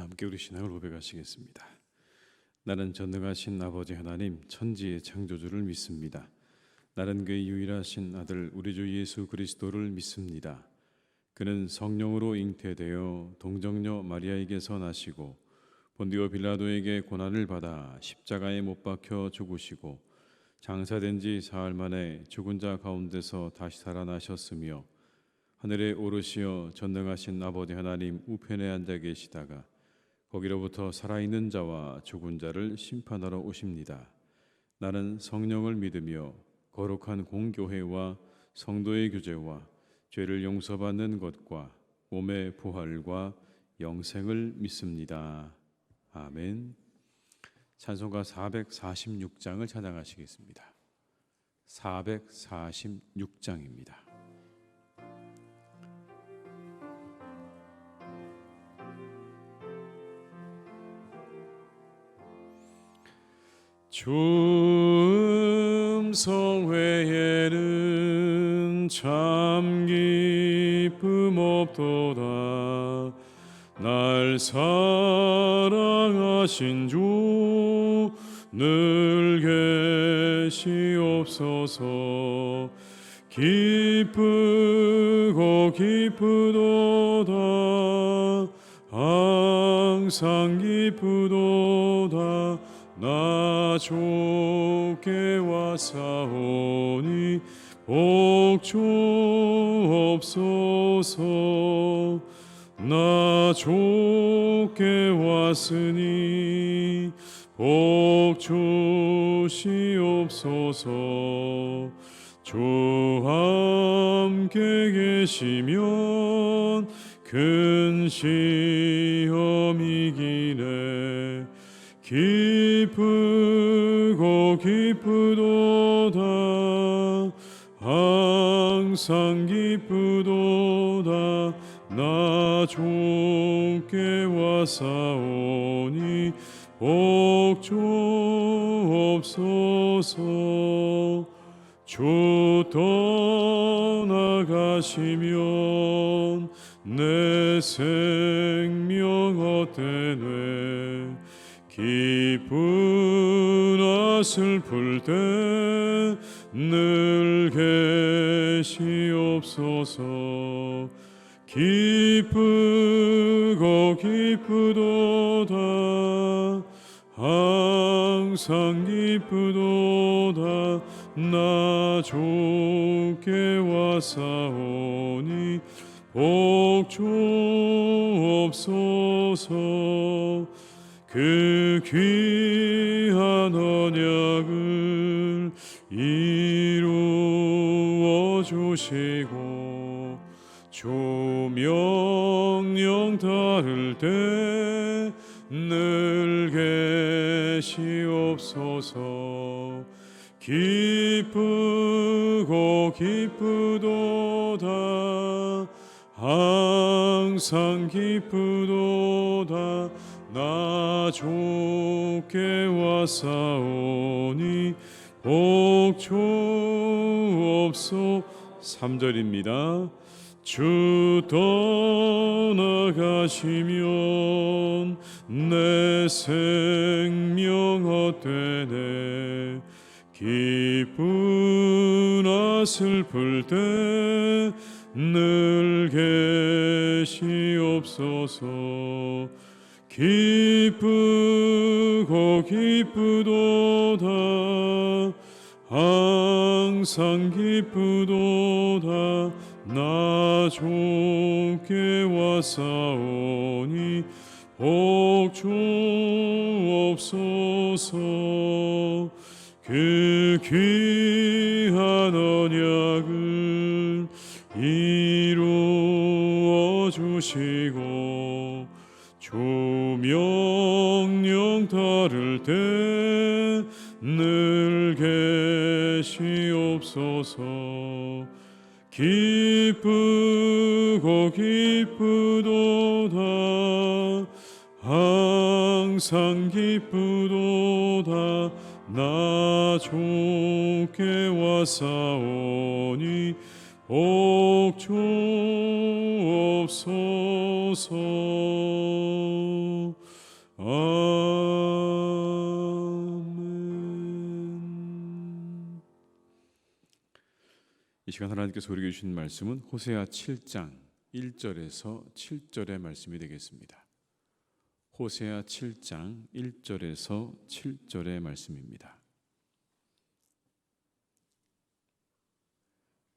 함께 우리 신앙을 고백하시겠습니다. 나는 전능하신 아버지 하나님 천지의 창조주를 믿습니다. 나는 그의 유일하신 아들 우리 주 예수 그리스도를 믿습니다. 그는 성령으로 잉태되어 동정녀 마리아에게서 나시고 본디오 빌라도에게 고난을 받아 십자가에 못 박혀 죽으시고 장사된 지 사흘 만에 죽은 자 가운데서 다시 살아나셨으며 하늘에 오르시어 전능하신 아버지 하나님 우편에 앉아 계시다가 거기로부터 살아있는 자와 죽은 자를 심판하러 오십니다. 나는 성령을 믿으며 거룩한 공교회와 성도의 교제와 죄를 용서받는 것과 몸의 부활과 영생을 믿습니다. 아멘. 찬송가 446장을 찬양하시겠습니다. 446장입니다. 주 음성 외에는 참 기쁨 없도다. 날 사랑하신 주 늘 계시옵소서. 기쁘고 기쁘도다. 항상 기쁘도다. 나 좋게 왔사오니 복 주옵소서. 나 좋게 왔으니 복 주시옵소서. 주 함께 계시면 큰 시험 이기네. 기쁘고 기쁘도다. 항상 기쁘도다. 나 좋게 왔사오니 복 주옵소서. 주 떠나가시면 내 생명 헛되네. 기쁘나 슬플 때 늘 계시옵소서. 기쁘고 기쁘도다. 항상 기쁘도다. 나 좋게 왔사오니 복 주옵소서. 그 귀한 언약을 이루어 주시고 주 명령 따를 때 늘 계시옵소서. 기쁘고 기쁘도다. 항상 기쁘도다. 나 좋게 왔사오니 복 주옵소서. 3절입니다. 주 떠나가시면 내 생명 헛되네. 기쁘나 슬플 때 늘 계시옵소서. 기쁘고 기쁘도다. 항상 기쁘도다. 나 좋게 왔사오니 복 주옵소서. 그 귀한 언약을 이루어 주시고 주 명령 따를 때 늘 계시옵소서. 기쁘고 기쁘도다. 항상 기쁘도다. 나 좋게 왔사오니 복 주옵소서. 아멘. 이 시간 하나님께서 우리에게 주신 말씀은 호세아 7장 1절에서 7절의 말씀이 되겠습니다. 호세아 7장 1절에서 7절의 말씀입니다.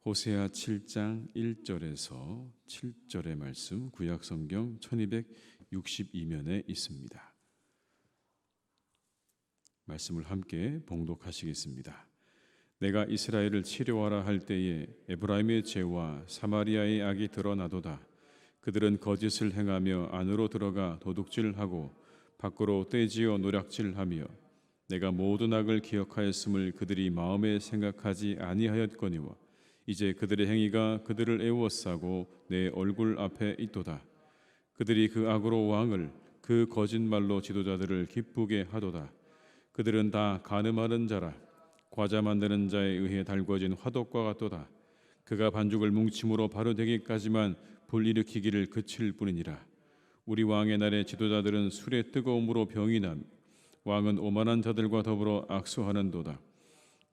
호세아 7장 1절에서 7절의 말씀, 구약성경 1262면에 있습니다. 말씀을 함께 봉독하시겠습니다. 내가 이스라엘을 치료하라 할 때에 에브라임의 죄와 사마리아의 악이 드러나도다. 그들은 거짓을 행하며 안으로 들어가 도둑질하고 밖으로 떼지어 노략질하며 내가 모든 악을 기억하였음을 그들이 마음에 생각하지 아니하였거니와 이제 그들의 행위가 그들을 애워싸고 내 얼굴 앞에 있도다. 그들이 그 악으로 왕을 그 거짓말로 지도자들을 기쁘게 하도다. 그들은 다 간음하는 자라 과자 만드는 자에 의해 달궈진 화덕과 같도다. 그가 반죽을 뭉침으로 바로 되기까지만 불일으키기를 그칠 뿐이니라. 우리 왕의 날에 지도자들은 술의 뜨거움으로 병이 나며 왕은 오만한 자들과 더불어 악수하는도다.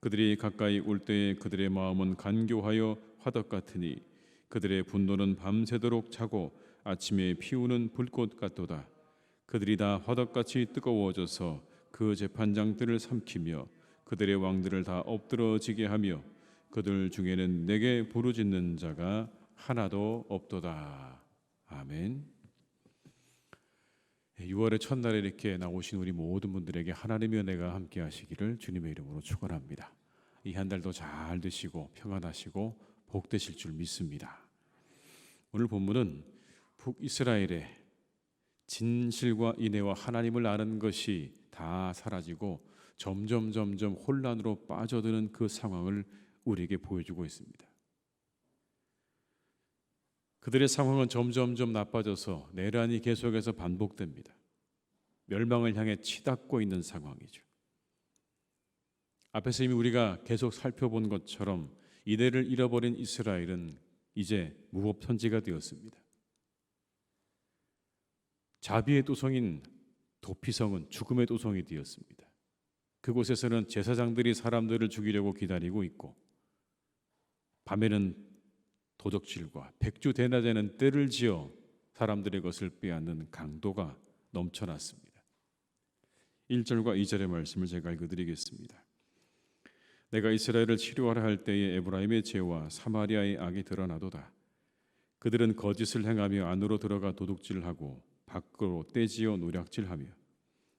그들이 가까이 올 때에 그들의 마음은 간교하여 화덕 같으니 그들의 분노는 밤새도록 차고 아침에 피우는 불꽃 같도다. 그들이 다 화덕같이 뜨거워져서 그 재판장들을 삼키며 그들의 왕들을 다 엎드러지게 하며 그들 중에는 내게 부르짖는 자가 하나도 없도다. 아멘. 6월의 첫날에 이렇게 나오신 우리 모든 분들에게 하나님의 은혜가 함께 하시기를 주님의 이름으로 축원합니다. 이 한 달도 잘 되시고 평안하시고 복되실 줄 믿습니다. 오늘 본문은 북이스라엘의 진실과 인애와 하나님을 아는 것이 다 사라지고 점점 혼란으로 빠져드는 그 상황을 우리에게 보여주고 있습니다. 그들의 상황은 점점 나빠져서 내란이 계속해서 반복됩니다. 멸망을 향해 치닫고 있는 상황이죠. 앞에서 이미 우리가 계속 살펴본 것처럼 이대를 잃어버린 이스라엘은 이제 무법천지가 되었습니다. 자비의 도성인 도피성은 죽음의 도성이 되었습니다. 그곳에서는 제사장들이 사람들을 죽이려고 기다리고 있고 밤에는 도적질과 백주대낮에는 떼를 지어 사람들의 것을 빼앗는 강도가 넘쳐났습니다. 1절과 2절의 말씀을 제가 읽어드리겠습니다. 내가 이스라엘을 치료하라 할 때에 에브라임의 죄와 사마리아의 악이 드러나도다. 그들은 거짓을 행하며 안으로 들어가 도둑질하고 밖으로 떼지어 노략질하며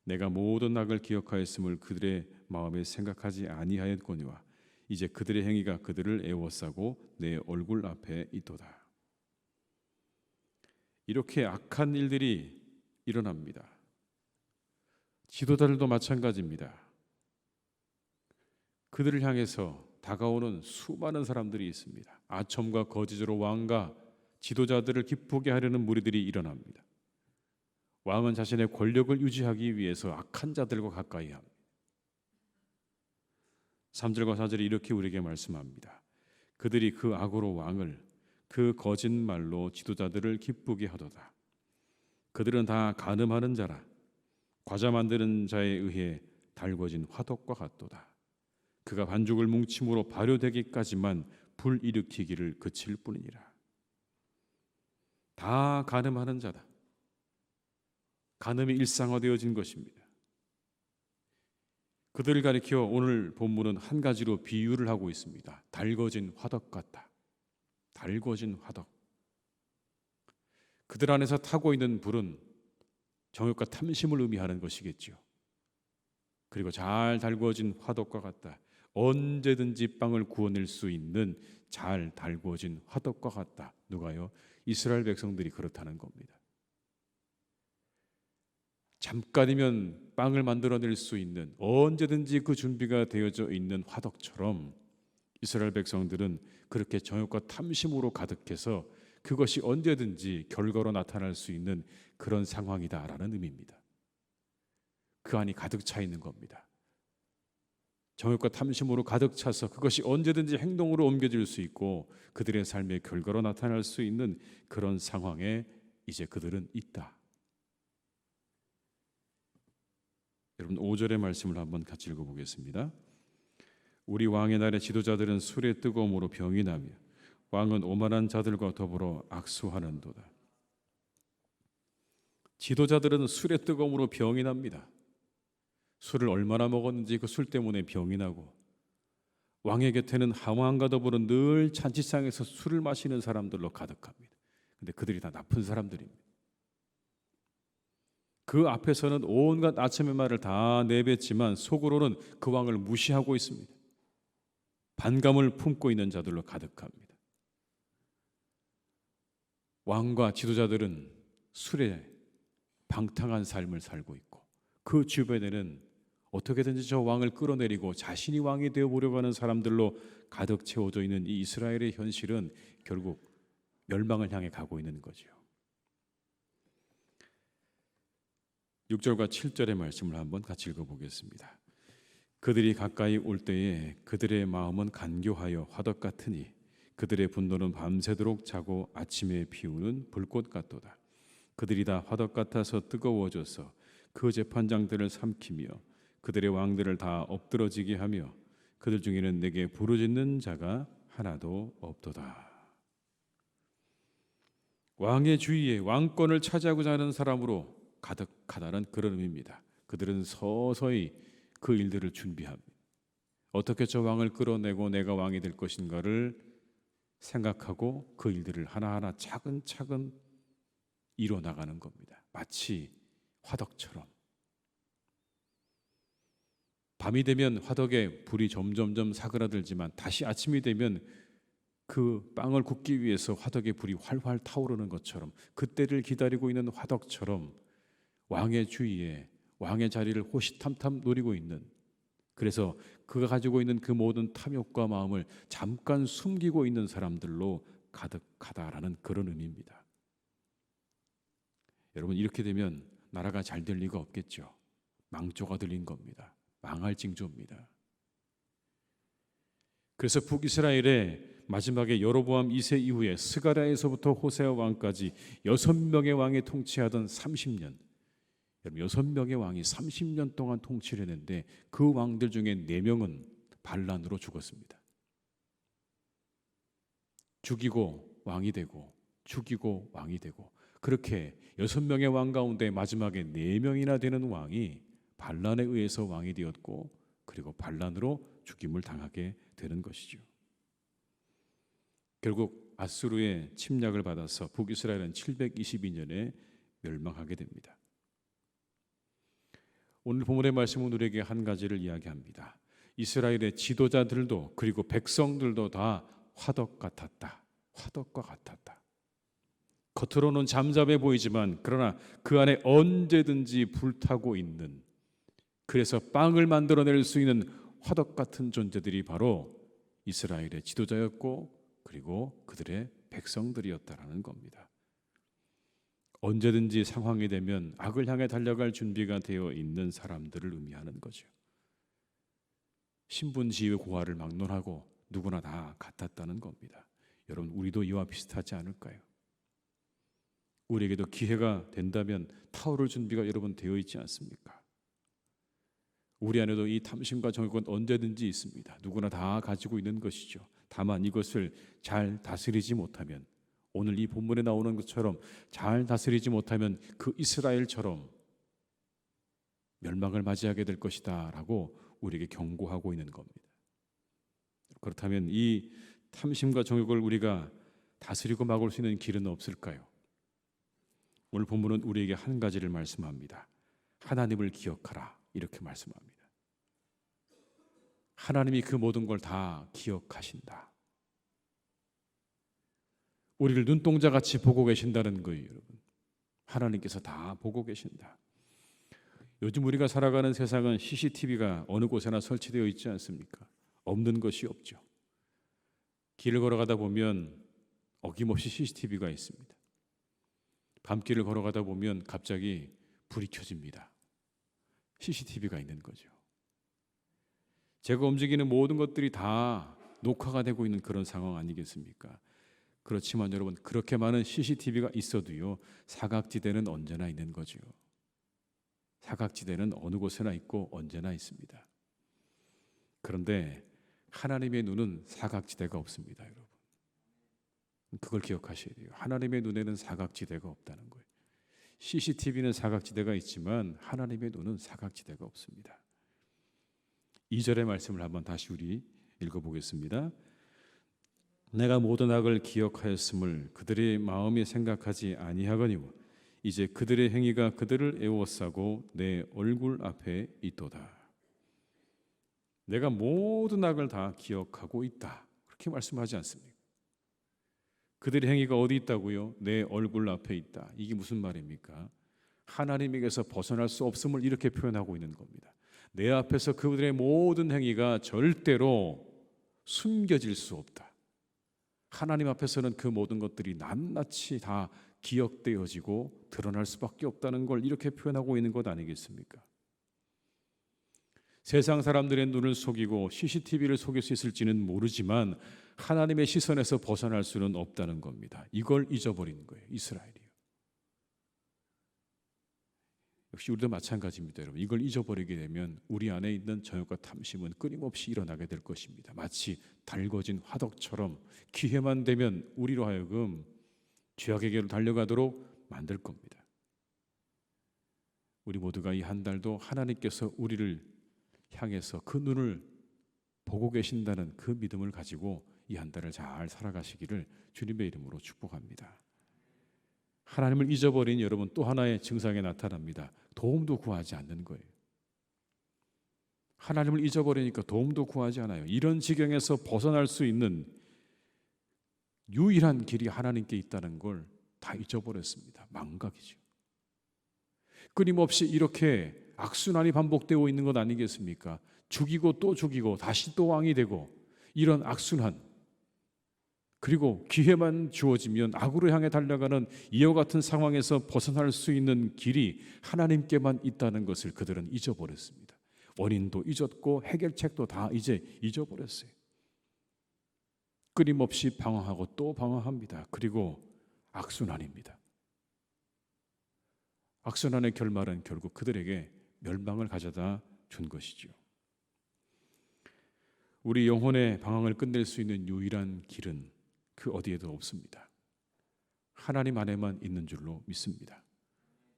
내가 모든 악을 기억하였음을 그들의 마음에 생각하지 아니하였거니와 이제 그들의 행위가 그들을 애워싸고 내 얼굴 앞에 있도다. 이렇게 악한 일들이 일어납니다. 지도자들도 마찬가지입니다. 그들을 향해서 다가오는 수많은 사람들이 있습니다. 아첨과 거짓으로 왕과 지도자들을 기쁘게 하려는 무리들이 일어납니다. 왕은 자신의 권력을 유지하기 위해서 악한 자들과 가까이 합니다. 3절과 4절이 이렇게 우리에게 말씀합니다. 그들이 그 악으로 왕을 그 거짓말로 지도자들을 기쁘게 하도다. 그들은 다 간음하는 자라 과자 만드는 자에 의해 달궈진 화덕과 같도다. 그가 반죽을 뭉침으로 발효되기까지만 불일으키기를 그칠 뿐이니라. 다 간음하는 자다. 간음이 일상화되어진 것입니다. 그들을 가리켜 오늘 본문은 한 가지로 비유를 하고 있습니다. 달궈진 화덕 같다. 달궈진 화덕. 그들 안에서 타고 있는 불은 정욕과 탐심을 의미하는 것이겠죠. 그리고 잘 달궈진 화덕과 같다. 언제든지 빵을 구워낼 수 있는 잘 달궈진 화덕과 같다. 누가요? 이스라엘 백성들이 그렇다는 겁니다. 잠깐이면 빵을 만들어낼 수 있는 언제든지 그 준비가 되어져 있는 화덕처럼 이스라엘 백성들은 그렇게 정욕과 탐심으로 가득해서 그것이 언제든지 결과로 나타날 수 있는 그런 상황이다라는 의미입니다. 그 안이 가득 차 있는 겁니다. 정욕과 탐심으로 가득 차서 그것이 언제든지 행동으로 옮겨질 수 있고 그들의 삶의 결과로 나타날 수 있는 그런 상황에 이제 그들은 있다. 여러분 5절의 말씀을 한번 같이 읽어보겠습니다. 우리 왕의 날에 지도자들은 술의 뜨거움으로 병이 나며 왕은 오만한 자들과 더불어 악수하는도다. 지도자들은 술의 뜨거움으로 병이 납니다. 술을 얼마나 먹었는지 그 술 때문에 병이 나고, 왕의 곁에는 하만과 더불어 늘 잔치상에서 술을 마시는 사람들로 가득합니다. 근데 그들이 다 나쁜 사람들입니다. 그 앞에서는 온갖 아첨의 말을 다 내뱉지만 속으로는 그 왕을 무시하고 있습니다. 반감을 품고 있는 자들로 가득합니다. 왕과 지도자들은 술에 방탕한 삶을 살고 있고, 그 주변에는 어떻게든지 저 왕을 끌어내리고 자신이 왕이 되어보려고 하는 사람들로 가득 채워져 있는 이 이스라엘의 현실은 결국 멸망을 향해 가고 있는 거죠. 6절과 7절의 말씀을 한번 같이 읽어보겠습니다. 그들이 가까이 올 때에 그들의 마음은 간교하여 화덕 같으니 그들의 분노는 밤새도록 자고 아침에 피우는 불꽃 같도다. 그들이 다 화덕 같아서 뜨거워져서 그 재판장들을 삼키며 그들의 왕들을 다 엎드러지게 하며 그들 중에는 내게 부르짖는 자가 하나도 없도다. 왕의 주위에 왕권을 차지하고자 하는 사람으로 가득하다는 그런 의미입니다. 그들은 서서히 그 일들을 준비합니다. 어떻게 저 왕을 끌어내고 내가 왕이 될 것인가를 생각하고 그 일들을 하나하나 차근차근 이뤄나가는 겁니다. 마치 화덕처럼. 밤이 되면 화덕에 불이 점점점 사그라들지만 다시 아침이 되면 그 빵을 굽기 위해서 화덕에 불이 활활 타오르는 것처럼, 그때를 기다리고 있는 화덕처럼 왕의 주위에 왕의 자리를 호시탐탐 노리고 있는, 그래서 그가 가지고 있는 그 모든 탐욕과 마음을 잠깐 숨기고 있는 사람들로 가득하다라는 그런 의미입니다. 여러분, 이렇게 되면 나라가 잘 될 리가 없겠죠. 망조가 들린 겁니다. 망할 징조입니다. 그래서 북이스라엘의 마지막에 여로보암 2세 이후에 스가랴에서부터 호세아 왕까지 6명의 왕이 통치하던 30년, 여러분 6명의 왕이 30년 동안 통치를 했는데 그 왕들 중에 4명은 반란으로 죽었습니다. 죽이고 왕이 되고 죽이고 왕이 되고, 그렇게 6명의 왕 가운데 마지막에 4명이나 되는 왕이 반란에 의해서 왕이 되었고, 그리고 반란으로 죽임을 당하게 되는 것이죠. 결국 아수르의 침략을 받아서 북이스라엘은 722년에 멸망하게 됩니다. 오늘 본문의 말씀은 우리에게 한 가지를 이야기합니다. 이스라엘의 지도자들도 그리고 백성들도 다 화덕 같았다. 화덕과 같았다. 겉으로는 잠잠해 보이지만 그러나 그 안에 언제든지 불타고 있는, 그래서 빵을 만들어낼 수 있는 화덕 같은 존재들이 바로 이스라엘의 지도자였고 그리고 그들의 백성들이었다라는 겁니다. 언제든지 상황이 되면 악을 향해 달려갈 준비가 되어 있는 사람들을 의미하는 거죠. 신분지위 고하를 막론하고 누구나 다 같았다는 겁니다. 여러분, 우리도 이와 비슷하지 않을까요? 우리에게도 기회가 된다면 타오를 준비가 여러분 되어 있지 않습니까? 우리 안에도 이 탐심과 정욕은 언제든지 있습니다. 누구나 다 가지고 있는 것이죠. 다만 이것을 잘 다스리지 못하면, 오늘 이 본문에 나오는 것처럼 잘 다스리지 못하면 그 이스라엘처럼 멸망을 맞이하게 될 것이다 라고 우리에게 경고하고 있는 겁니다. 그렇다면 이 탐심과 정욕을 우리가 다스리고 막을 수 있는 길은 없을까요? 오늘 본문은 우리에게 한 가지를 말씀합니다. 하나님을 기억하라, 이렇게 말씀합니다. 하나님이 그 모든 걸 다 기억하신다. 우리를 눈동자같이 보고 계신다는 거예요, 여러분. 하나님께서 다 보고 계신다. 요즘 우리가 살아가는 세상은 CCTV가 어느 곳에나 설치되어 있지 않습니까? 없는 것이 없죠. 길을 걸어가다 보면 어김없이 CCTV가 있습니다. 밤길을 걸어가다 보면 갑자기 불이 켜집니다. CCTV가 있는 거죠. 제가 움직이는 모든 것들이 다 녹화가 되고 있는 그런 상황 아니겠습니까? 그렇지만 여러분, 그렇게 많은 CCTV가 있어도요, 사각지대는 언제나 있는 거죠. 사각지대는 어느 곳에나 있고 언제나 있습니다. 그런데 하나님의 눈은 사각지대가 없습니다, 여러분. 그걸 기억하셔야 돼요. 하나님의 눈에는 사각지대가 없다는 거예요. CCTV는 사각지대가 있지만 하나님의 눈은 사각지대가 없습니다. 2절의 말씀을 한번 다시 우리 읽어보겠습니다. 내가 모든 악을 기억하였음을 그들의 마음이 생각하지 아니하거니와 이제 그들의 행위가 그들을 애워싸고 내 얼굴 앞에 있도다. 내가 모든 악을 다 기억하고 있다. 그렇게 말씀하지 않습니까? 그들의 행위가 어디 있다고요? 내 얼굴 앞에 있다. 이게 무슨 말입니까? 하나님에게서 벗어날 수 없음을 이렇게 표현하고 있는 겁니다. 내 앞에서 그들의 모든 행위가 절대로 숨겨질 수 없다. 하나님 앞에서는 그 모든 것들이 낱낱이 다 기억되어지고 드러날 수밖에 없다는 걸 이렇게 표현하고 있는 것 아니겠습니까? 세상 사람들의 눈을 속이고 CCTV를 속일 수 있을지는 모르지만 하나님의 시선에서 벗어날 수는 없다는 겁니다. 이걸 잊어버린 거예요, 이스라엘이요. 역시 우리도 마찬가지입니다, 여러분. 이걸 잊어버리게 되면 우리 안에 있는 정욕과 탐심은 끊임없이 일어나게 될 것입니다. 마치 달궈진 화덕처럼 기회만 되면 우리로 하여금 죄악에게로 달려가도록 만들 겁니다. 우리 모두가 이 한 달도 하나님께서 우리를 향해서 그 눈을 보고 계신다는 그 믿음을 가지고 이 한 달을 잘 살아가시기를 주님의 이름으로 축복합니다. 하나님을 잊어버린 여러분 또 하나의 증상이 나타납니다. 도움도 구하지 않는 거예요. 하나님을 잊어버리니까 도움도 구하지 않아요. 이런 지경에서 벗어날 수 있는 유일한 길이 하나님께 있다는 걸 다 잊어버렸습니다. 망각이죠. 끊임없이 이렇게 악순환이 반복되고 있는 것 아니겠습니까? 죽이고 또 죽이고 다시 또 왕이 되고 이런 악순환, 그리고 기회만 주어지면 악으로 향해 달려가는 이와 같은 상황에서 벗어날 수 있는 길이 하나님께만 있다는 것을 그들은 잊어버렸습니다. 원인도 잊었고 해결책도 다 이제 잊어버렸어요. 끊임없이 방황하고 또 방황합니다. 그리고 악순환입니다. 악순환의 결말은 결국 그들에게 멸망을 가져다 준 것이죠. 우리 영혼의 방황을 끝낼 수 있는 유일한 길은 그 어디에도 없습니다. 하나님 안에만 있는 줄로 믿습니다.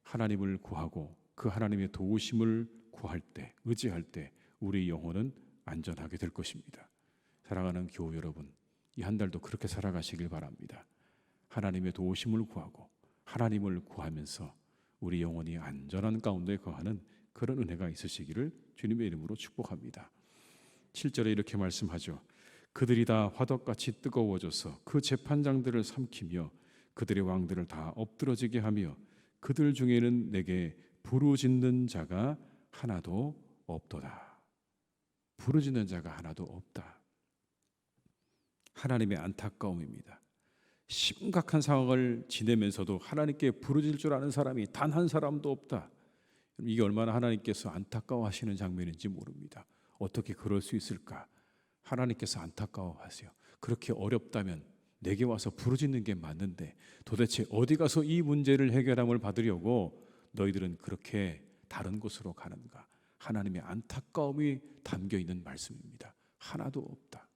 하나님을 구하고 그 하나님의 도우심을 구할 때, 의지할 때 우리 영혼은 안전하게 될 것입니다. 사랑하는 교우 여러분, 이 한 달도 그렇게 살아가시길 바랍니다. 하나님의 도우심을 구하고 하나님을 구하면서 우리 영혼이 안전한 가운데 거하는 그런 은혜가 있으시기를 주님의 이름으로 축복합니다. 7절에 이렇게 말씀하죠. 그들이 다 화덕같이 뜨거워져서 그 재판장들을 삼키며 그들의 왕들을 다 엎드러지게 하며 그들 중에는 내게 부르짖는 자가 하나도 없도다. 부르짖는 자가 하나도 없다. 하나님의 안타까움입니다. 심각한 상황을 지내면서도 하나님께 부르짖을 줄 아는 사람이 단 한 사람도 없다. 이게 얼마나 하나님께서 안타까워하시는 장면인지 모릅니다. 어떻게 그럴 수 있을까? 하나님께서 안타까워하세요. 그렇게 어렵다면 내게 와서 부르짖는 게 맞는데 도대체 어디 가서 이 문제를 해결함을 받으려고 너희들은 그렇게 다른 곳으로 가는가? 하나님의 안타까움이 담겨 있는 말씀입니다. 하나도 없다.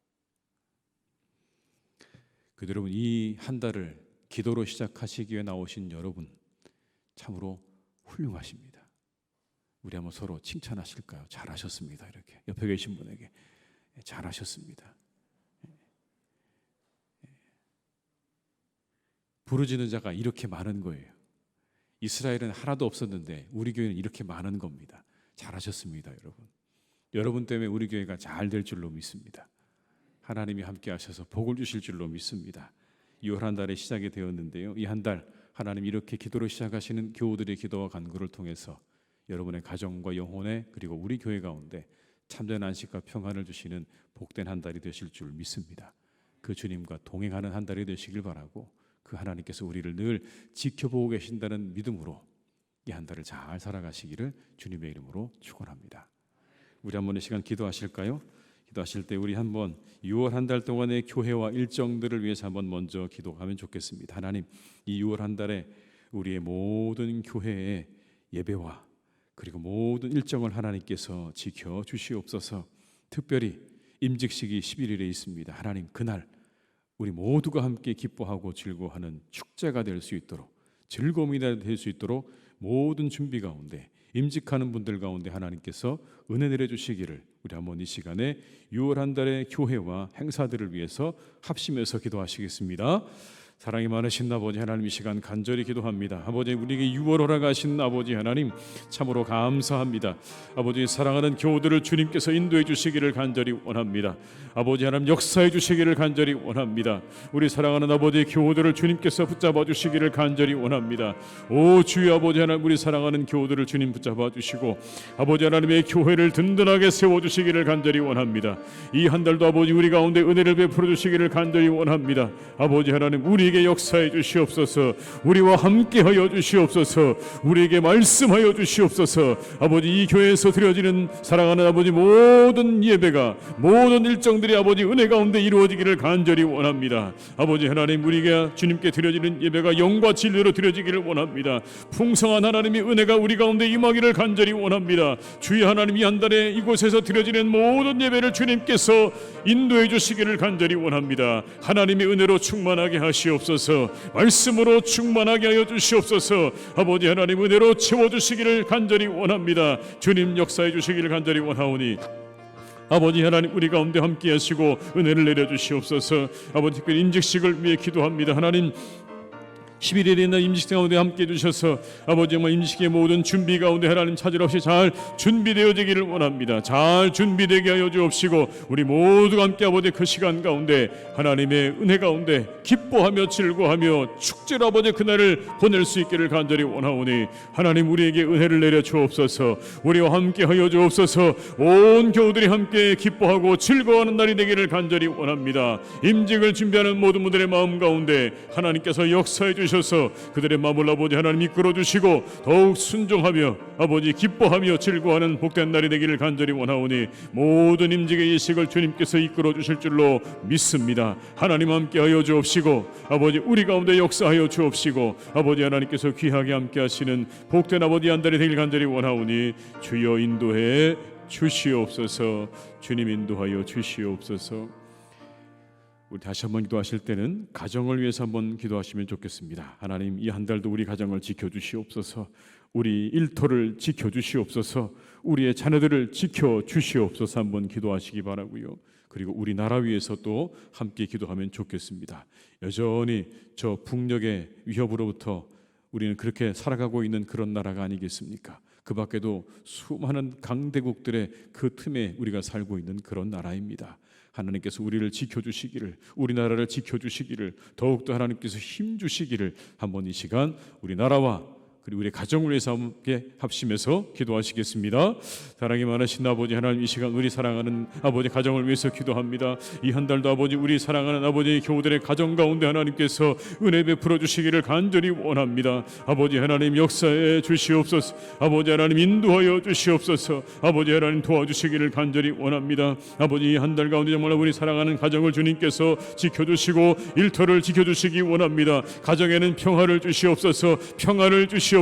여러분, 이 한 달을 기도로 시작하시기 위해 나오신 여러분 참으로 훌륭하십니다. 우리 한번 서로 칭찬하실까요? 잘하셨습니다. 이렇게 옆에 계신 분에게 잘하셨습니다. 부르짖는 자가 이렇게 많은 거예요. 이스라엘은 하나도 없었는데 우리 교회는 이렇게 많은 겁니다. 잘하셨습니다, 여러분. 여러분 때문에 우리 교회가 잘 될 줄로 믿습니다. 하나님이 함께 하셔서 복을 주실 줄로 믿습니다. 6월 한 달에 시작이 되었는데요. 이 한 달 하나님 이렇게 기도로 시작하시는 교우들의 기도와 간구를 통해서 여러분의 가정과 영혼에 그리고 우리 교회 가운데 참된 안식과 평안을 주시는 복된 한 달이 되실 줄 믿습니다. 그 주님과 동행하는 한 달이 되시길 바라고 그 하나님께서 우리를 늘 지켜보고 계신다는 믿음으로 이 한 달을 잘 살아가시기를 주님의 이름으로 축원합니다. 우리 한번 이 시간 기도하실까요? 기도하실 때 우리 한번 6월 한 달 동안의 교회와 일정들을 위해서 한번 먼저 기도하면 좋겠습니다. 하나님, 이 6월 한 달에 우리의 모든 교회의 예배와 그리고 모든 일정을 하나님께서 지켜주시옵소서. 특별히 임직식이 11일에 있습니다. 하나님, 그날 우리 모두가 함께 기뻐하고 즐거워하는 축제가 될 수 있도록, 즐거움이 될 수 있도록 모든 준비 가운데, 임직하는 분들 가운데 하나님께서 은혜 내려주시기를 우리 한번 이 시간에 6월 한 달의 교회와 행사들을 위해서 합심해서 기도하시겠습니다. 사랑이 많으신 아버지 하나님, 이 시간 간절히 기도합니다. 아버지, 우리에게 6월 허락하신 아버지 하나님 참으로 감사합니다. 아버지, 사랑하는 교우들을 주님께서 인도해 주시기를 간절히 원합니다. 아버지 하나님, 역사해 주시기를 간절히 원합니다. 우리 사랑하는 아버지 교우들을 주님께서 붙잡아 주시기를 간절히 원합니다. 오 주여 아버지 하나님, 우리 사랑하는 교우들을 주님 붙잡아 주시고 아버지 하나님의 교회를 든든하게 세워 주시기를 간절히 원합니다. 이 한 달도 아버지 우리 가운데 은혜를 베풀어 주시기를 간절히 원합니다. 아버지 하나님, 우리에게 역사해 주시옵소서. 우리와 함께하여 주시옵소서. 우리에게 말씀하여 주시옵소서. 아버지, 이 교회에서 드려지는 사랑하는 아버지 모든 예배가, 모든 일정들이 아버지 은혜 가운데 이루어지기를 간절히 원합니다. 아버지 하나님, 우리가 주님께 드려지는 예배가 영과 진리로 드려지기를 원합니다. 풍성한 하나님의 은혜가 우리 가운데 임하기를 간절히 원합니다. 주의 하나님, 이 한 달에 이곳에서 드려지는 모든 예배를 주님께서 인도해 주시기를 간절히 원합니다. 하나님의 은혜로 충만하게 하시옵소서. 말씀으로 충만하게 하여 주시옵소서. 아버지 하나님, 은혜로 채워주시기를 간절히 원합니다. 주님 역사해 주시기를 간절히 원하오니 아버지 하나님, 우리 가운데 함께 하시고 은혜를 내려주시옵소서. 아버지, 특별히 임직식을 위해 기도합니다. 하나님, 11일에 있는 임직식 가운데 함께 해주셔서 아버지 정말 임직식의 모든 준비 가운데 하나님 차질 없이 잘 준비되어지기를 원합니다. 잘 준비되게 하여 주옵시고 우리 모두가 함께 아버지 그 시간 가운데 하나님의 은혜 가운데 기뻐하며 즐거워하며 축제로 아버지 그날을 보낼 수 있기를 간절히 원하오니 하나님, 우리에게 은혜를 내려 주옵소서. 우리와 함께 하여 주옵소서. 온 교우들이 함께 기뻐하고 즐거워하는 날이 되기를 간절히 원합니다. 임직을 준비하는 모든 분들의 마음 가운데 하나님께서 역사해 주셔서 그들의 마음을 아버지 하나님 이끌어 주시고 더욱 순종하며 아버지 기뻐하며 즐거워하는 복된 날이 되기를 간절히 원하오니 모든 임직의 예식을 주님께서 이끌어 주실 줄로 믿습니다. 하나님 함께 하여 주옵시고 아버지 우리 가운데 역사하여 주옵시고 아버지 하나님께서 귀하게 함께 하시는 복된 아버지 한 달이 되기를 간절히 원하오니 주여 인도해 주시옵소서. 주님 인도하여 주시옵소서. 우리 다시 한번 기도하실 때는 가정을 위해서 한번 기도하시면 좋겠습니다. 하나님, 이 한 달도 우리 가정을 지켜주시옵소서. 우리 일터를 지켜주시옵소서. 우리의 자녀들을 지켜주시옵소서. 한번 기도하시기 바라고요. 그리고 우리나라 위해서 또 함께 기도하면 좋겠습니다. 여전히 저 북녘의 위협으로부터 우리는 그렇게 살아가고 있는 그런 나라가 아니겠습니까? 그 밖에도 수많은 강대국들의 그 틈에 우리가 살고 있는 그런 나라입니다. 하나님께서 우리를 지켜주시기를, 우리나라를 지켜주시기를, 더욱더 하나님께서 힘주시기를 한번 이 시간 우리나라와 그리고 우리 가정을 위해서 함께 합심해서 기도하시겠습니다. 사랑이 많으신 아버지 하나님, 이 시간 우리 사랑하는 아버지 가정을 위해서 기도합니다. 이 한 달도 아버지 우리 사랑하는 아버지 교우들의 가정 가운데 하나님께서 은혜 베풀어 주시기를 간절히 원합니다. 아버지 하나님 역사해 주시옵소서. 아버지 하나님 인도하여 주시옵소서. 아버지 하나님 도와주시기를 간절히 원합니다. 아버지 이 한 달 가운데 정말 우리 사랑하는 가정을 주님께서 지켜주시고 일터를 지켜주시기 원합니다. 가정에는 평화를 주시옵소서. 평화를 주시옵소서.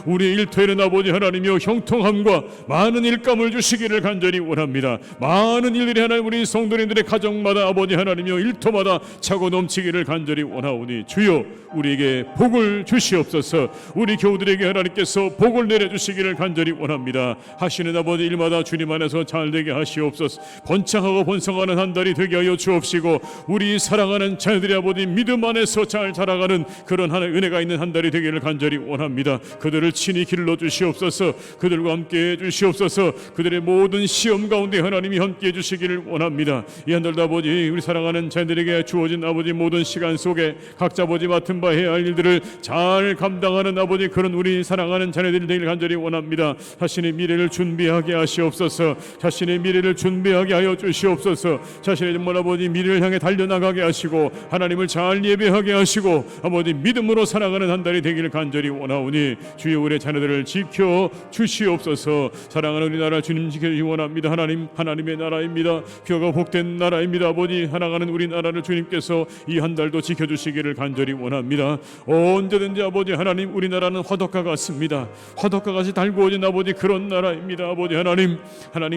우리 일터에는 아버지 하나님이여 형통함과 많은 일감을 주시기를 간절히 원합니다. 많은 일들이 하나님 우리 성도님들의 가정마다 아버지 하나님이여 일터마다 차고 넘치기를 간절히 원하오니 주여 우리에게 복을 주시옵소서. 우리 교우들에게 하나님께서 복을 내려주시기를 간절히 원합니다. 하시는 아버지 일마다 주님 안에서 잘되게 하시옵소서. 번창하고 번성하는 한 달이 되게 하여 주옵시고 우리 사랑하는 자녀들의 아버지 믿음 안에서 잘 자라가는 그런 하나의 은혜가 있는 한 달이 되기를 간절히 원합니다. 그들을 친히 길러 주시옵소서. 그들과 함께 해 주시옵소서. 그들의 모든 시험 가운데 하나님이 함께 해 주시기를 원합니다. 이 한 달도 아버지 우리 사랑하는 자녀들에게 주어진 아버지 모든 시간 속에 각자 아버지 맡은 바 해야 할 일들을 잘 감당하는 아버지 그런 우리 사랑하는 자녀들이 되기를 간절히 원합니다. 자신의 미래를 준비하게 하시옵소서. 자신의 미래를 준비하게 하여 주시옵소서. 자신의 정말 아버지 미래를 향해 달려나가게 하시고 하나님을 잘 예배하게 하시고 아버지 믿음으로 살아가는 한 달이 되기를 간절히 원하오니 원하오니 주여 우리 자녀들을 지켜 주시옵소서. 사랑하는 우리나라 주님 지켜주시기 원합니다. 하나님의 나라입니다. 교가 복된 나라입니다. 아버지, 사랑하는 우리나라를 주님께서 이 한 달도 지켜주시기를 간절히 원합니다. 언제든지 아버지 하나님, 우리나라는 화덕과 같습니다. 화덕과 같이 달구어진 아버지 그런 나라입니다. 아버지 하나님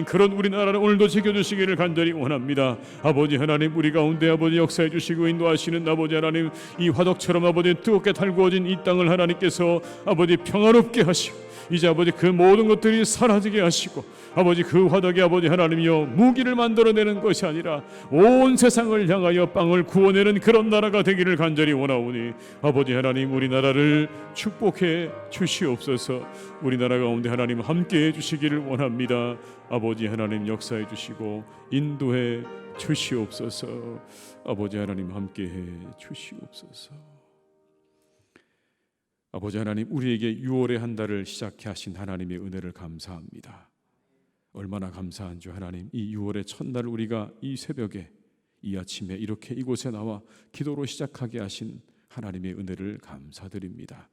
그런 우리나라를 오늘도 지켜주시기를 간절히 원합니다. 아버지 하나님, 우리 가운데 아버지 역사해 주시고 인도하시는 아버지 하나님, 이 화덕처럼 아버지 뜨겁게 달구어진 이 땅을 하나님께서 아버지 평화롭게 하시고 이제 아버지 그 모든 것들이 사라지게 하시고 아버지 그 화덕이 아버지 하나님이여 무기를 만들어내는 것이 아니라 온 세상을 향하여 빵을 구워내는 그런 나라가 되기를 간절히 원하오니 아버지 하나님, 우리나라를 축복해 주시옵소서. 우리나라 가운데 하나님 함께해 주시기를 원합니다. 아버지 하나님 역사해 주시고 인도해 주시옵소서. 아버지 하나님 함께해 주시옵소서. 아버지 하나님, 우리에게 6월의 한 달을 시작해 하신 하나님의 은혜를 감사합니다. 얼마나 감사한 줄 하나님, 이 6월의 첫날 우리가 이 새벽에 이 아침에 이렇게 이곳에 나와 기도로 시작하게 하신 하나님의 은혜를 감사드립니다.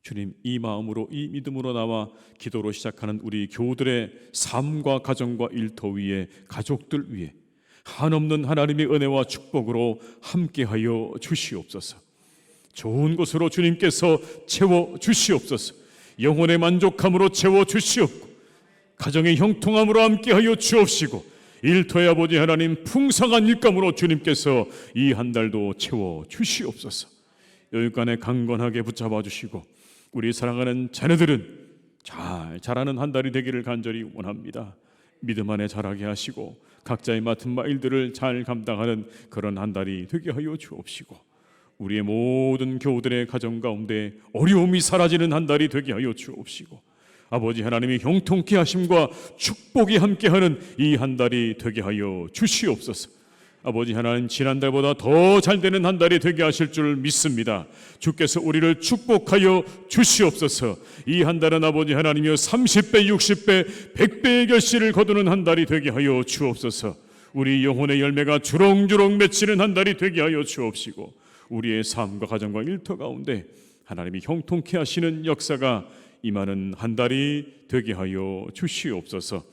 주님, 이 마음으로 이 믿음으로 나와 기도로 시작하는 우리 교우들의 삶과 가정과 일터 위에 가족들 위에 한없는 하나님의 은혜와 축복으로 함께하여 주시옵소서. 좋은 것으로 주님께서 채워 주시옵소서. 영혼의 만족함으로 채워 주시옵고 가정의 형통함으로 함께하여 주옵시고 일터의 아버지 하나님 풍성한 일감으로 주님께서 이 한 달도 채워 주시옵소서. 여육간에 강건하게 붙잡아 주시고 우리 사랑하는 자녀들은 잘 자라는 한 달이 되기를 간절히 원합니다. 믿음 안에 자라게 하시고 각자의 맡은 바 일들을 잘 감당하는 그런 한 달이 되게 하여 주옵시고 우리의 모든 교우들의 가정 가운데 어려움이 사라지는 한 달이 되게 하여 주옵시고 아버지 하나님이 형통케 하심과 축복이 함께하는 이 한 달이 되게 하여 주시옵소서. 아버지 하나님, 지난달보다 더 잘되는 한 달이 되게 하실 줄 믿습니다. 주께서 우리를 축복하여 주시옵소서. 이 한 달은 아버지 하나님이여 30배, 60배, 100배의 결실을 거두는 한 달이 되게 하여 주옵소서. 우리 영혼의 열매가 주렁주렁 맺히는 한 달이 되게 하여 주옵시고 우리의 삶과 가정과 일터 가운데 하나님이 형통케 하시는 역사가 임하는 한 달이 되게 하여 주시옵소서.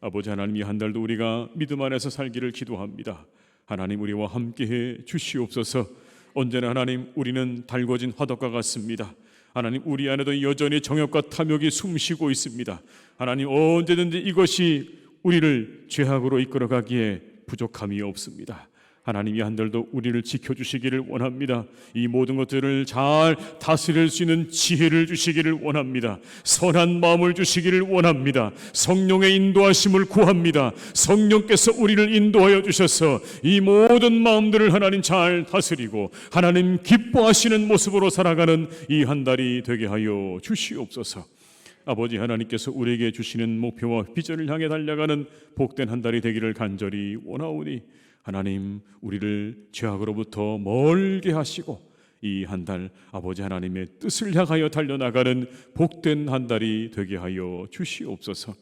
아버지 하나님, 이 한 달도 우리가 믿음 안에서 살기를 기도합니다. 하나님, 우리와 함께해 주시옵소서. 언제나 하나님, 우리는 달궈진 화덕과 같습니다. 하나님, 우리 안에도 여전히 정욕과 탐욕이 숨쉬고 있습니다. 하나님, 언제든지 이것이 우리를 죄악으로 이끌어가기에 부족함이 없습니다. 하나님, 이 한 달도 우리를 지켜주시기를 원합니다. 이 모든 것들을 잘 다스릴 수 있는 지혜를 주시기를 원합니다. 선한 마음을 주시기를 원합니다. 성령의 인도하심을 구합니다. 성령께서 우리를 인도하여 주셔서 이 모든 마음들을 하나님 잘 다스리고 하나님 기뻐하시는 모습으로 살아가는 이 한 달이 되게 하여 주시옵소서. 아버지 하나님께서 우리에게 주시는 목표와 비전을 향해 달려가는 복된 한 달이 되기를 간절히 원하오니 하나님, 우리를 죄악으로부터 멀게 하시고 이 한 달 아버지 하나님의 뜻을 향하여 달려나가는 복된 한 달이 되게 하여 주시옵소서.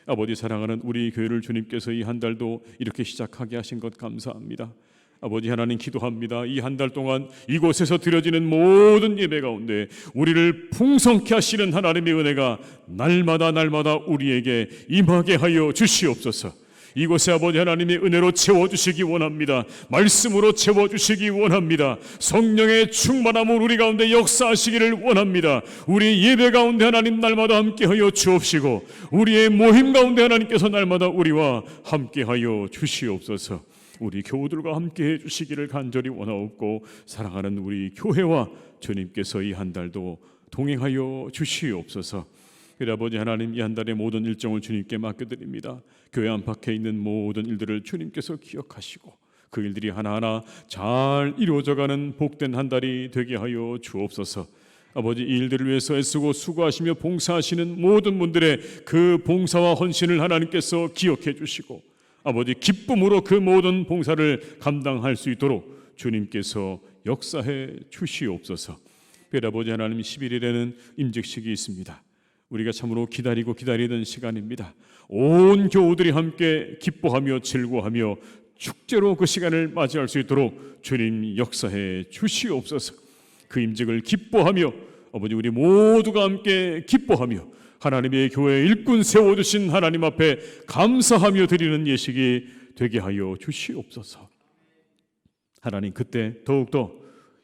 아버지 사랑하는 우리 교회를 주님께서 이 한 달도 이렇게 시작하게 하신 것 감사합니다. 아버지 하나님, 기도합니다. 이 한 달 동안 이곳에서 드려지는 모든 예배 가운데 우리를 풍성케 하시는 하나님의 은혜가 날마다 우리에게 임하게 하여 주시옵소서. 이곳에 아버지 하나님의 은혜로 채워주시기 원합니다. 말씀으로 채워주시기 원합니다. 성령의 충만함을 우리 가운데 역사하시기를 원합니다. 우리 예배 가운데 하나님 날마다 함께하여 주옵시고 우리의 모임 가운데 하나님께서 날마다 우리와 함께하여 주시옵소서. 우리 교우들과 함께해 주시기를 간절히 원하옵고 사랑하는 우리 교회와 주님께서 이 한 달도 동행하여 주시옵소서. 그래 아버지 하나님, 이 한 달의 모든 일정을 주님께 맡겨드립니다. 교회 안팎에 있는 모든 일들을 주님께서 기억하시고 그 일들이 하나하나 잘 이루어져가는 복된 한 달이 되게 하여 주옵소서. 아버지, 이 일들을 위해서 애쓰고 수고하시며 봉사하시는 모든 분들의 그 봉사와 헌신을 하나님께서 기억해 주시고 아버지 기쁨으로 그 모든 봉사를 감당할 수 있도록 주님께서 역사해 주시옵소서. 그래 아버지 하나님, 11일에는 임직식이 있습니다. 우리가 참으로 기다리던 시간입니다. 온 교우들이 함께 기뻐하며 즐거워하며 축제로 그 시간을 맞이할 수 있도록 주님 역사해 주시옵소서. 그 임직을 기뻐하며 아버지 우리 모두가 함께 기뻐하며 하나님의 교회 일꾼 세워주신 하나님 앞에 감사하며 드리는 예식이 되게 하여 주시옵소서. 하나님 그때 더욱더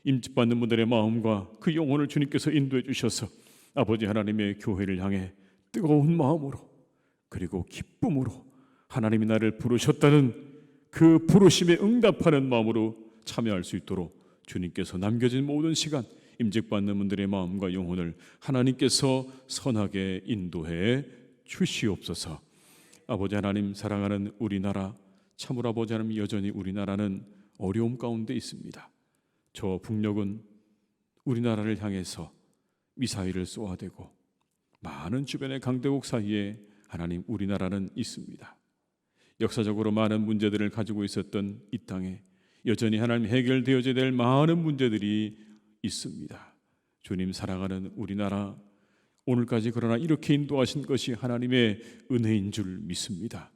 임직받는 분들의 마음과 그 영혼을 주님께서 인도해 주셔서 아버지 하나님의 교회를 향해 뜨거운 마음으로 그리고 기쁨으로 하나님이 나를 부르셨다는 그 부르심에 응답하는 마음으로 참여할 수 있도록 주님께서 남겨진 모든 시간 임직받는 분들의 마음과 영혼을 하나님께서 선하게 인도해 주시옵소서. 아버지 하나님 사랑하는 우리나라, 참으로 아버지 하나님 여전히 우리나라는 어려움 가운데 있습니다. 저 북녘은 우리나라를 향해서 미사일을 쏘아대고 많은 주변의 강대국 사이에 하나님 우리나라는 있습니다. 역사적으로 많은 문제들을 가지고 있었던 이 땅에 여전히 하나님 해결되어야 될 많은 문제들이 있습니다. 주님 사랑하는 우리나라 오늘까지 그러나 이렇게 인도하신 것이 하나님의 은혜인 줄 믿습니다.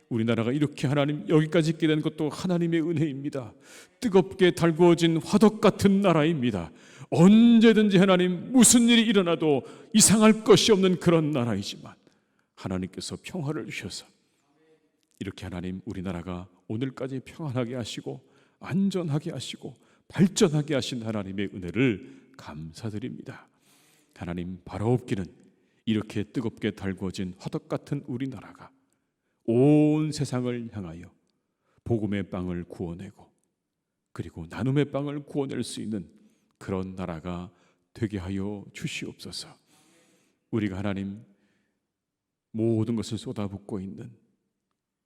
우리나라가 이렇게 하나님 여기까지 있게 된 것도 하나님의 은혜입니다. 뜨겁게 달구어진 화덕 같은 나라입니다. 언제든지 하나님 무슨 일이 일어나도 이상할 것이 없는 그런 나라이지만 하나님께서 평화를 주셔서 이렇게 하나님 우리나라가 오늘까지 평안하게 하시고 안전하게 하시고 발전하게 하신 하나님의 은혜를 감사드립니다. 하나님 바라옵기는 이렇게 뜨겁게 달구어진 화덕 같은 우리나라가 온 세상을 향하여 복음의 빵을 구워내고 그리고 나눔의 빵을 구워낼 수 있는 그런 나라가 되게 하여 주시옵소서. 우리가 하나님 모든 것을 쏟아붓고 있는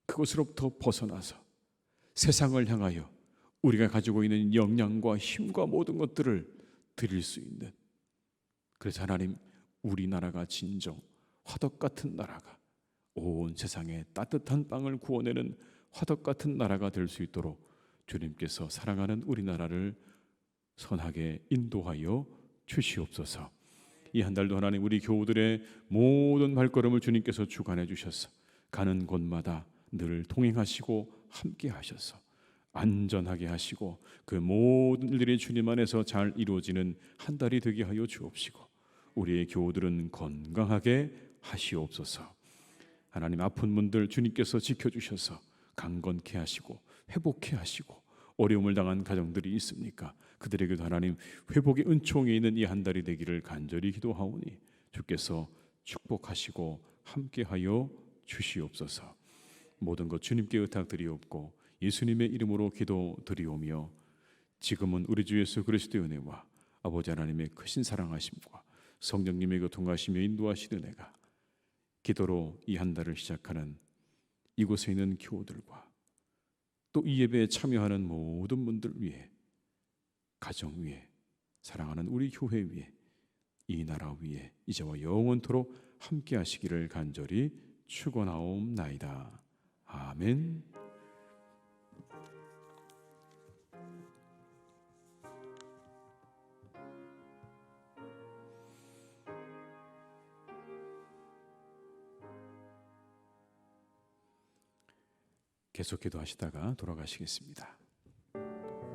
그것으로부터 벗어나서 세상을 향하여 우리가 가지고 있는 역량과 힘과 모든 것들을 드릴 수 있는, 그래서 하나님 우리나라가 진정 화덕 같은 나라가 온 세상에 따뜻한 빵을 구워내는 화덕 같은 나라가 될 수 있도록 주님께서 사랑하는 우리나라를 선하게 인도하여 주시옵소서. 이 한 달도 하나님 우리 교우들의 모든 발걸음을 주님께서 주관해 주셔서 가는 곳마다 늘 동행하시고 함께 하셔서 안전하게 하시고 그 모든 일들이 주님 안에서 잘 이루어지는 한 달이 되게 하여 주옵시고 우리의 교우들은 건강하게 하시옵소서. 하나님 아픈 분들 주님께서 지켜주셔서 강건케 하시고 회복케 하시고 어려움을 당한 가정들이 있습니까? 그들에게도 하나님 회복의 은총이 있는 이 한 달이 되기를 간절히 기도하오니 주께서 축복하시고 함께하여 주시옵소서. 모든 것 주님께 의탁드리옵고 예수님의 이름으로 기도드리오며 지금은 우리 주 예수 그리스도의 은혜와 아버지 하나님의 크신 사랑하심과 성령님의 교통하시며 인도하시는 은혜가 기도로 이 한 달을 시작하는 이곳에 있는 교우들과 또 이 예배에 참여하는 모든 분들 위해, 가정 위에, 사랑하는 우리 교회 위에, 이 나라 위에 이제와 영원토록 함께 하시기를 간절히 축원하옵나이다. 아멘. 계속 기도하시다가 돌아가시겠습니다.